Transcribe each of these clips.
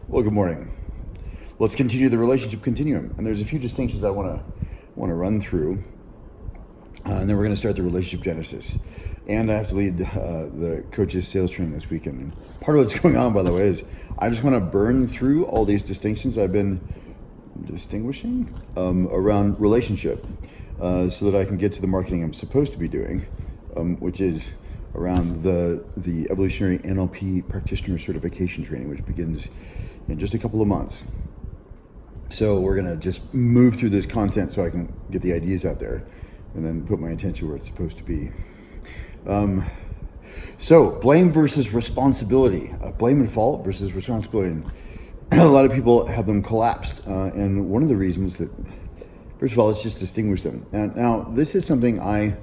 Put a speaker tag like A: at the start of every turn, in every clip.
A: Well, good morning. Let's continue the relationship continuum, and there's a few distinctions I want to run through, and then we're going to start the relationship genesis. And I have to lead the coaches sales training this weekend. And part of what's going on, by the way, is I just want to burn through all these distinctions I've been distinguishing around relationship, so that I can get to the marketing I'm supposed to be doing, which is around the evolutionary NLP practitioner certification training, which begins in just a couple of months. So we're gonna just move through this content so I can get the ideas out there and then put my attention where it's supposed to be. So blame versus responsibility, blame and fault versus responsibility. And a lot of people have them collapsed. And one of the reasons that, first of all, let's just distinguish them. Now, this is something I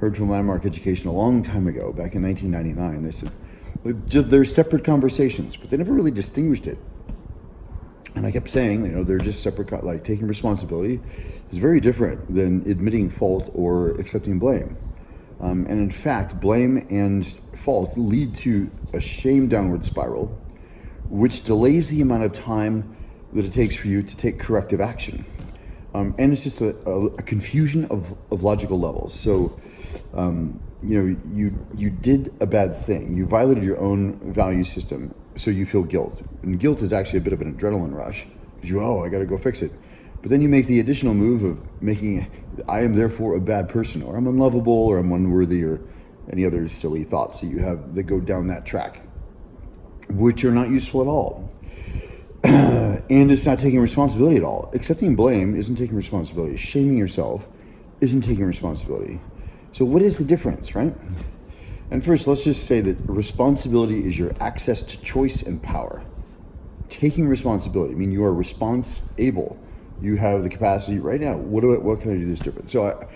A: heard from Landmark Education a long time ago, back in 1999. They said, they're separate conversations, but they never really distinguished it. And I kept saying, they're just separate, like taking responsibility is very different than admitting fault or accepting blame. And in fact, blame and fault lead to a shame downward spiral, which delays the amount of time that it takes for you to take corrective action. And it's just a confusion of logical levels. So, you did a bad thing. You violated your own value system, so you feel guilt. And guilt is actually a bit of an adrenaline rush. I got to go fix it. But then you make the additional move of making, I am therefore a bad person, or I'm unlovable, or I'm unworthy, or any other silly thoughts that you have that go down that track, which are not useful at all. And it's not taking responsibility at all. Accepting blame isn't taking responsibility. Shaming yourself isn't taking responsibility. So what is the difference, right? And first, let's just say that responsibility is your access to choice and power. Taking responsibility, I mean, you are response-able. You have the capacity right now. What can I do this different? So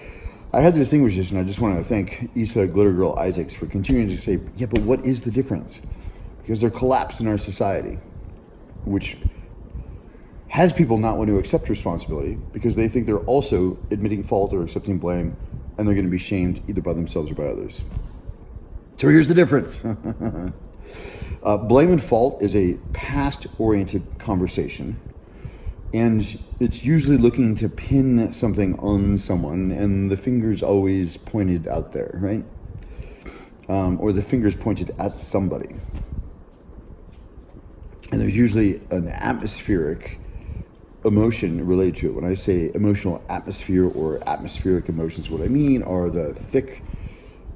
A: I had to distinguish this, and I just want to thank Isa Glitter Girl Isaacs for continuing to say, yeah, but what is the difference? Because they're collapsed in our society, which has people not want to accept responsibility because they think they're also admitting fault or accepting blame, and they're going to be shamed either by themselves or by others. So here's the difference. Blame and fault is a past-oriented conversation, and it's usually looking to pin something on someone, and the finger's always pointed out there, right? Or the finger's pointed at somebody. And there's usually an atmospheric emotion related to it. When I say emotional atmosphere or atmospheric emotions, what I mean are the thick,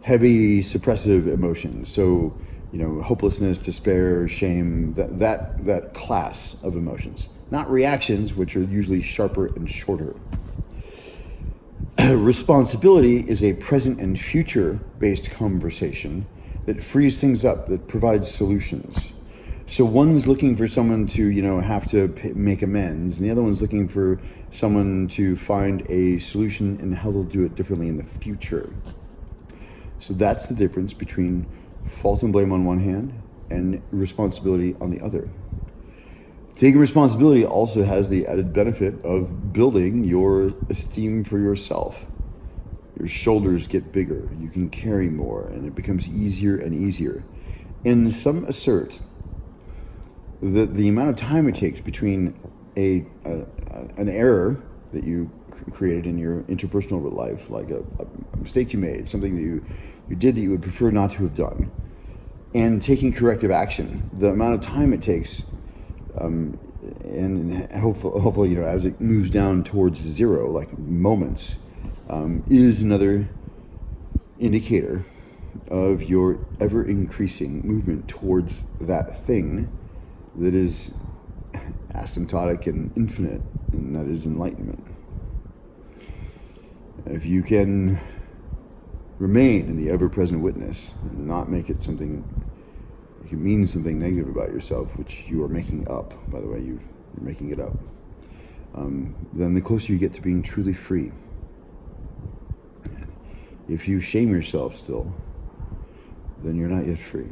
A: heavy, suppressive emotions. So, hopelessness, despair, shame, that class of emotions. Not reactions, which are usually sharper and shorter. Responsibility is a present and future-based conversation that frees things up, that provides solutions. So one's looking for someone to, have to make amends, and the other one's looking for someone to find a solution and how they'll do it differently in the future. So that's the difference between fault and blame on one hand and responsibility on the other. Taking responsibility also has the added benefit of building your esteem for yourself. Your shoulders get bigger, you can carry more, and it becomes easier and easier. And some assert that the amount of time it takes between an error that you created in your interpersonal life, like a mistake you made, something that you did that you would prefer not to have done, and taking corrective action, the amount of time it takes, and hopefully, as it moves down towards zero, like moments, is another indicator of your ever-increasing movement towards that thing that is asymptotic and infinite, and that is enlightenment. If you can remain in the ever-present witness and not make it something, it can mean something negative about yourself, which you are making up, by the way, you're making it up, then the closer you get to being truly free. If you shame yourself still, then you're not yet free.